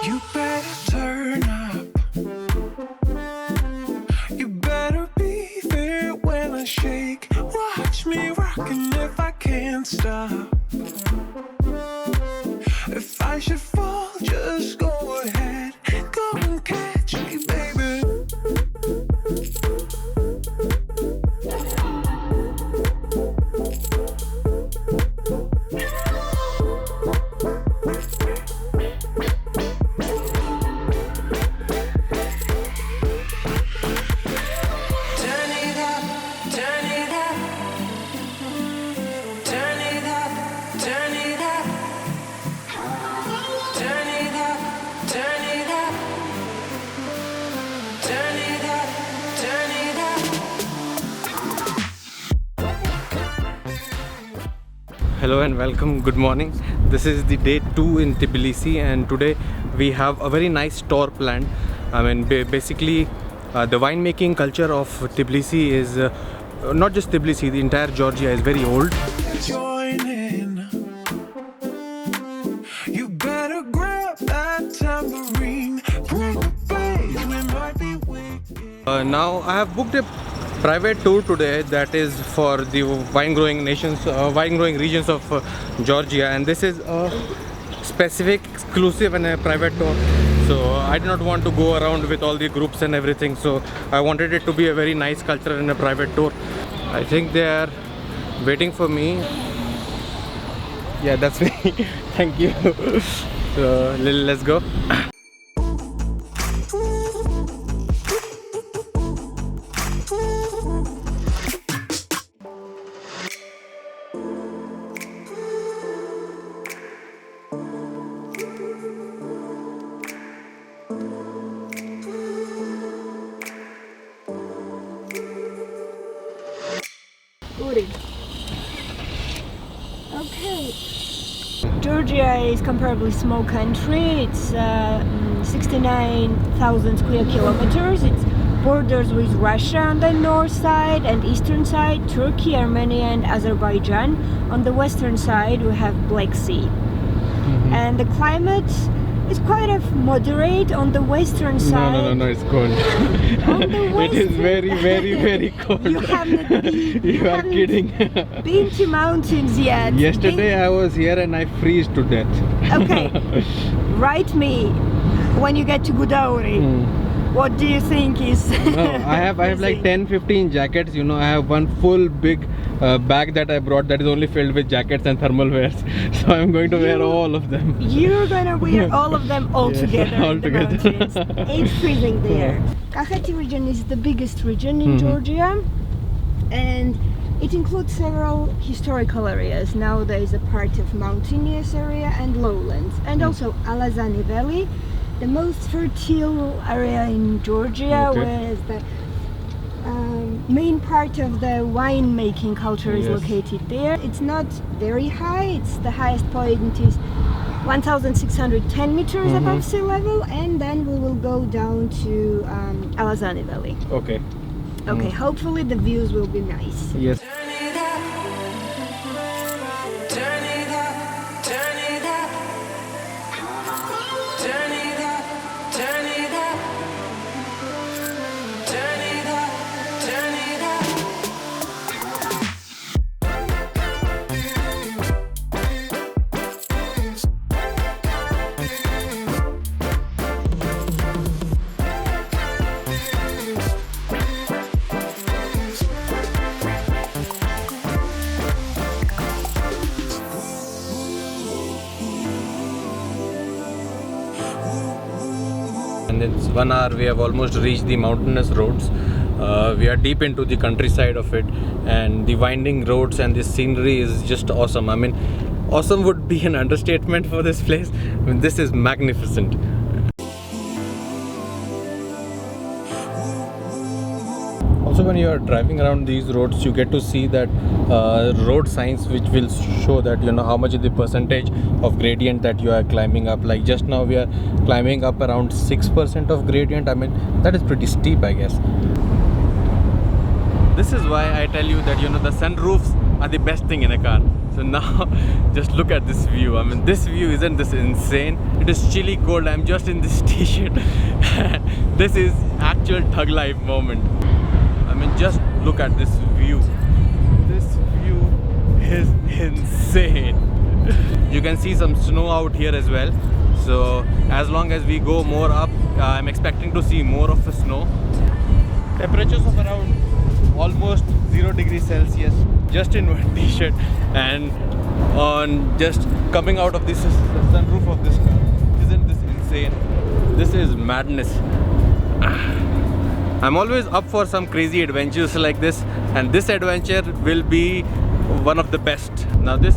You better turn up. You better be there when I shake. Watch me rockin' if I can't stop. If I should fall, just go ahead. Go and catch me, baby. Hello and welcome, good morning. This is the day 2 in Tbilisi and today we have a very nice tour planned. I mean basically the winemaking culture of Tbilisi is not just Tbilisi, the entire Georgia is very old. Join in. You better grab that tambourine. Bring the bass, we might be wicked. Now I have booked a private tour today that is for the wine growing regions of Georgia, and this is a specific, exclusive and a private tour. So I did not want to go around with all the groups and everything, so I wanted it to be a very nice culture and a private tour. I think they are waiting for me. Yeah, that's me. Thank you. So let's go. Okay. Georgia is comparably small country. It's 69,000 square kilometers. It borders with Russia on the north side and eastern side, Turkey, Armenia and Azerbaijan. On the western side we have Black Sea. And the climate is quite of moderate on the western side. No, it's cold. On the It is very cold. You haven't been, You are kidding. been to mountains yet. Yesterday I was here and I freeze to death. Okay, write me when you get to Godavari. What do you think is? No, I have like 10-15 jackets. You know, I have one full big bag that I brought that is only filled with jackets and thermal wears. So I'm going to wear all of them. You're gonna wear all of them all Yes, together all in the together. mountains. It's freezing there. Kakheti region is the biggest region in Georgia, and it includes several historical areas. Now there is a part of mountainous area and lowlands, and also Alaverdi Valley, the most fertile area in Georgia, where the main part of the winemaking culture is located there. It's not very high. It's the highest point is 1,610 meters above sea level, and then we will go down to Alaverdi Valley. Okay. Okay, hopefully the views will be nice. Yes. And in 1 hour we have almost reached the mountainous roads. We are deep into the countryside of it, and the winding roads and the scenery is just awesome. I mean, awesome would be an understatement for this place. I mean, this is magnificent. Also, when you are driving around these roads, you get to see that road signs which will show that, you know, how much is the percentage of gradient that you are climbing up. Like just now we are climbing up around 6% of gradient. I mean, that is pretty steep, I guess. This is why I tell you that, you know, the sunroofs are the best thing in a car. So now just look at this view. I mean, this view, isn't this insane? It is chilly cold. I'm just in this t-shirt. This is actual thug life moment. I mean, just look at this view. This view is insane. You can see some snow out here as well. So as long as we go more up, I'm expecting to see more of the snow. Temperatures of around almost 0 degrees Celsius, just in one t-shirt, and on just coming out of this sunroof of this car. Isn't this insane? This is madness. I'm always up for some crazy adventures like this, and this adventure will be one of the best. Now this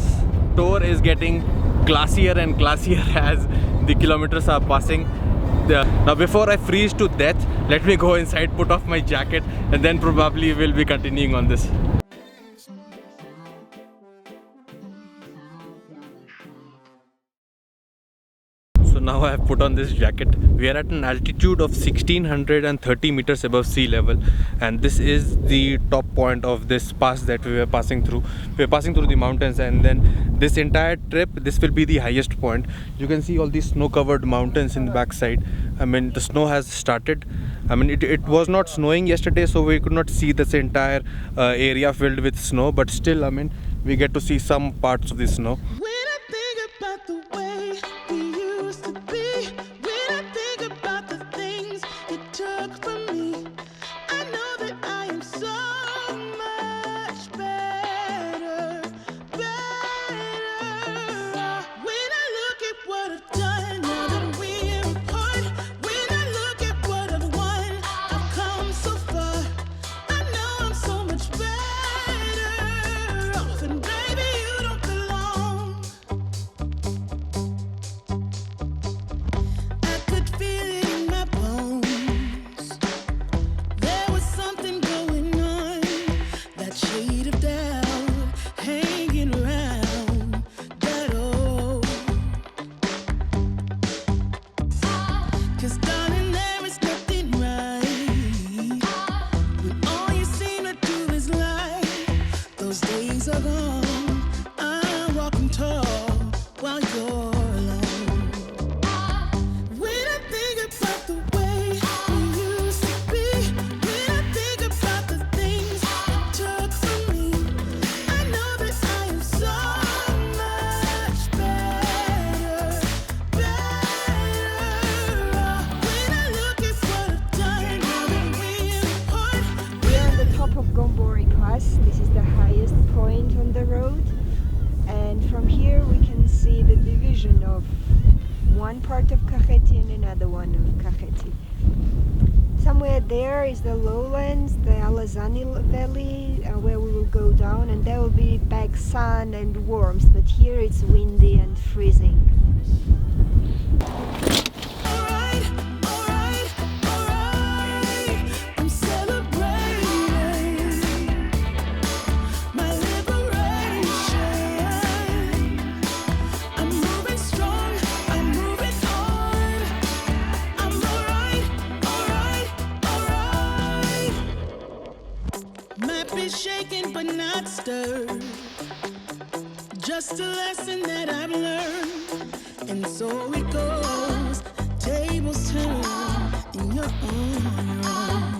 tour is getting classier and classier as the kilometers are passing. Now before I freeze to death, let me go inside, put off my jacket, and then probably we'll be continuing on this. So now I have put on this jacket. We are at an altitude of 1630 meters above sea level, and this is the top point of this pass that we were passing through. We are passing through the mountains, and then this entire trip, this will be the highest point. You can see all these snow-covered mountains in the backside. I mean, the snow has started. I mean, it was not snowing yesterday, so we could not see this entire area filled with snow, but still, I mean, we get to see some parts of the snow. When I think about the way we used to be, when I think about the things you took from me, I know that I am so much better, better. When I look at what I've done, now that we're apart, when I look at what I've won, I've come so far. I know I'm so much better off, and baby, you don't belong. I could feel it in my bones. There was something going on, that shade of doubt hanging around that old. 'Cause darling, there is nothing right when all you seem to do is lie. Those days are gone. I'm walking tall while you're alone. When I think about the way we used to be, when I think about the things you took from me, I know that I am so much better, better. When I look at what I've done, now that we're apart, We're on the top of Gombori Pass. This is the highest point on the road, and from here we can see the division of one part of Kakheti and another one of Kakheti. Somewhere there is the lowlands, the Alazani Valley, where we will go down, and there will be back sun and warmth, but here it's windy and freezing. alright, alright, alright. I'm celebrating my liberation. I'm moving strong, I'm moving on. I'm alright, alright, alright. Might be shaken but not stirred. Just a lesson that I've learned. And so it goes, tables turn, and you're on your own.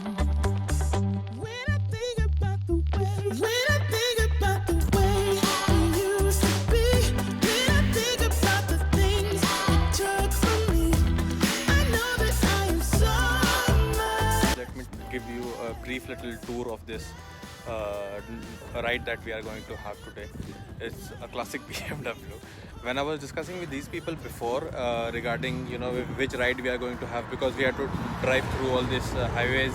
When I think about the way, when I think about the way we used to be, when I think about the things you took from me, I know that I am so much. Let me give you a brief little tour of this ride that we are going to have today. It's a classic BMW. When I was discussing with these people before regarding which ride we are going to have, because we had to drive through all these highways,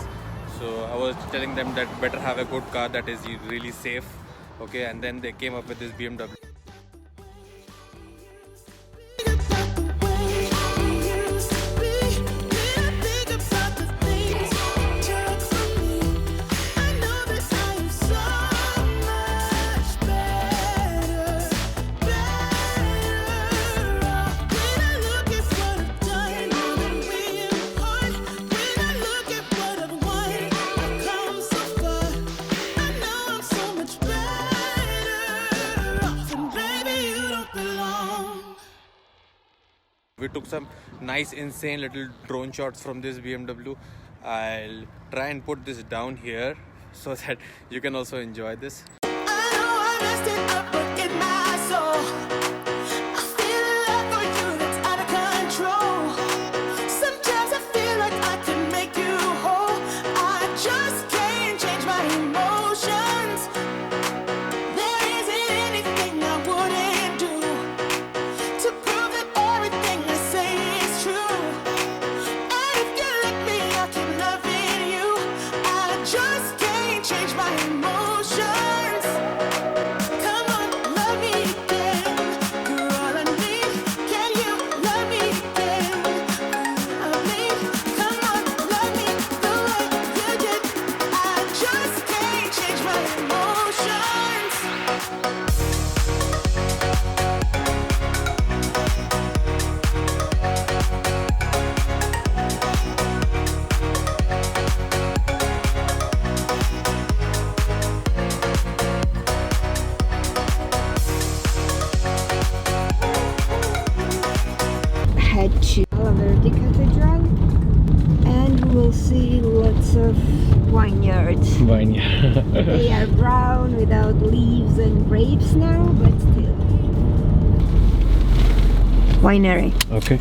so I was telling them that better have a good car that is really safe, okay, and then they came up with this BMW. Think about the way we used to be, when I think about the things you took from me, I know that I am so much better, better. When I look at what I've done, now that we're apart, when I look at what I've won, I've come so far. I know I'm so much better off, and We took some nice, insane little drone shots from this BMW. I'll try and put this down here so that you can also enjoy this. I know I messed it up, but in my soul, I feel a love for you that's out of control. Sometimes I feel like I can make you whole. I just can't change my emotions. There isn't anything I wouldn't do to prove that everything I say is true. And if you let me, I'll keep loving you. I just can't change my emotions. Come on, love me again. You're all I need. Can you love me again? I mean, come on, love me the way you did. I just can't change my emotions. Head to Alaverdi Cathedral, and we will see lots of vineyards. They are brown without leaves and grapes now, but still. Winery. Okay.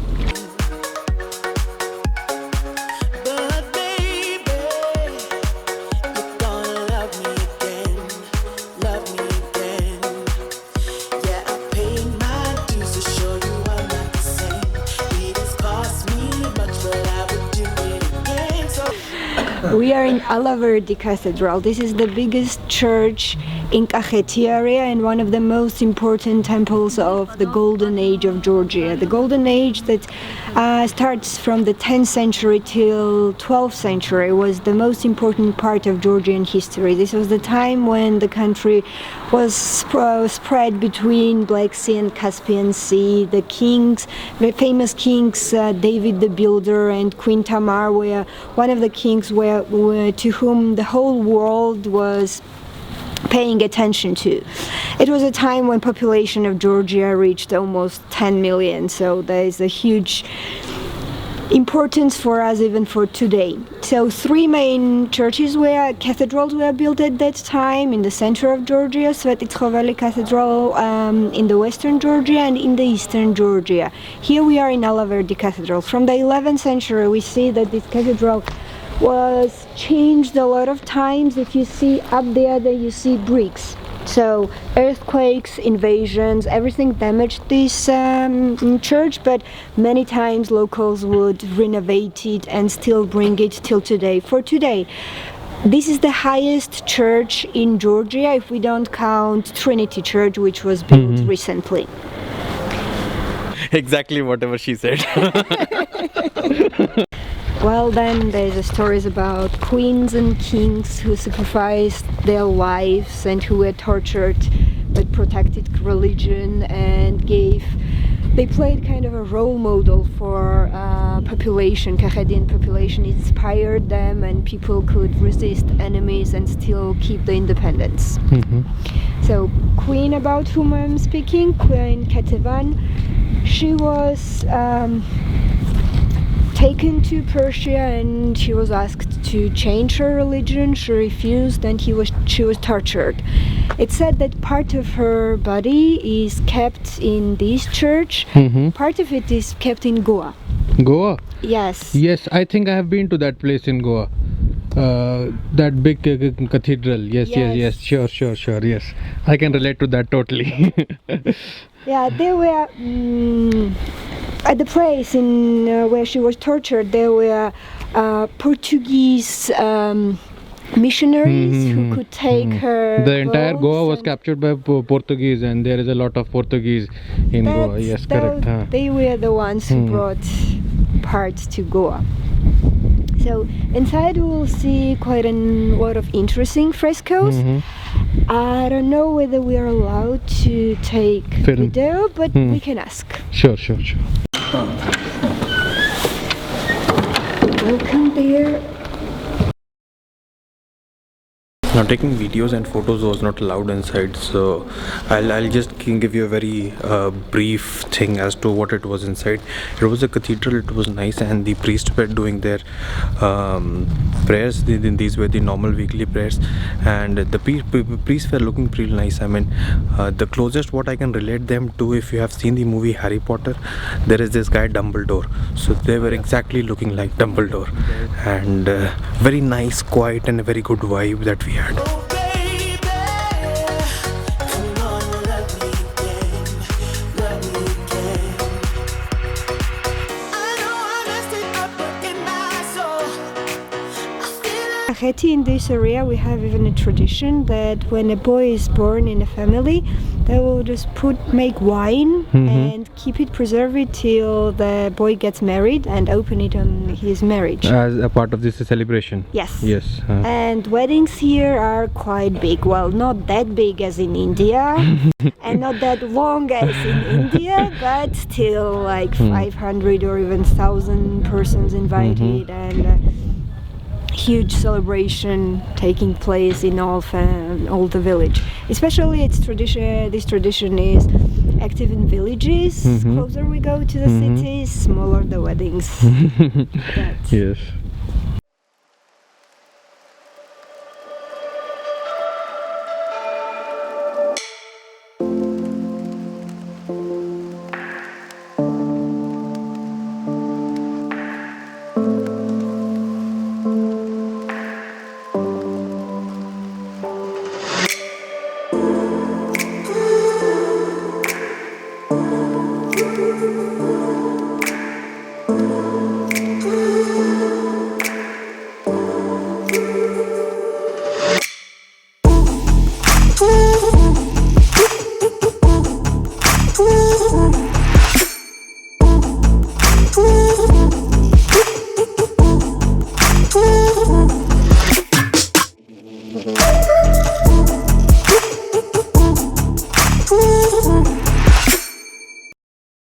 But baby, you're gonna love me again, love me again. Yeah, I paid my dues to show you I'm not the same. It has cost me much, but I would do it again. So We are in Alaverdi Cathedral. This is the biggest church in Kakheti area and one of the most important temples of the Golden Age of Georgia. The Golden Age that starts from the 10th century till 12th century was the most important part of Georgian history. This was the time when the country was spread between Black Sea and Caspian Sea. The kings, the famous kings David the Builder and Queen Tamar were one of the kings to whom the whole world was paying attention to. It was a time when population of Georgia reached almost 10 million, so there is a huge importance for us even for today. So three main cathedrals were built at that time in the center of Georgia, Sveti Cathedral in the western Georgia and in the eastern Georgia. Here we are in Alaverdi Cathedral. From the 11th century we see that this cathedral was changed a lot of times. If you see up there, you see bricks. So earthquakes, invasions, everything damaged this church, but many times locals would renovate it and still bring it till today. For today, this is the highest church in Georgia if we don't count Trinity Church, which was built recently. Exactly whatever she said. Well, then there's stories about queens and kings who sacrificed their lives and who were tortured but protected religion and they played kind of a role model for population, Kakhetian population. It inspired them and people could resist enemies and still keep the independence. So queen about whom I'm speaking, Queen Ketevan, she was taken to Persia and she was asked to change her religion. She refused and she was tortured. It's said that part of her body is kept in this church, part of it is kept in Goa. Goa? Yes. Yes, I think I have been to that place in Goa. That big cathedral. Yes, sure, yes. I can relate to that totally. Yeah, there were at the place in where she was tortured. There were Portuguese missionaries who could take her. The entire boats Goa was and captured by Portuguese, and there is a lot of Portuguese in Goa. Yes, correct. Huh. They were the ones who brought parts to Goa. So inside we will see quite a lot of interesting frescoes. I don't know whether we are allowed to take video, but we can ask. Sure. Welcome there. Now taking videos and photos was not allowed inside, so I'll just give you a very brief thing as to what it was inside. It was a cathedral, it was nice, and the priests were doing their prayers. These were the normal weekly prayers, and the priests were looking pretty nice. I mean, the closest what I can relate them to, if you have seen the movie Harry Potter, there is this guy Dumbledore, so they were exactly looking like Dumbledore, and very nice, quiet, and a very good vibe that we had. Oh baby, come on, let me game. I know I messed it up, but in my soul, I feel it. Haiti, in this area we have even a tradition that when a boy is born in a family, they will just make wine and keep it, preserve it till the boy gets married and open it on his marriage. As a part of this celebration. Yes. Yes. And weddings here are quite big. Well, not that big as in India and not that long as in India, but still like 500 or even 1,000 persons invited, and huge celebration taking place in all the village. Especially its tradition. This tradition is active in villages. Closer we go to the cities, smaller the weddings. Yes.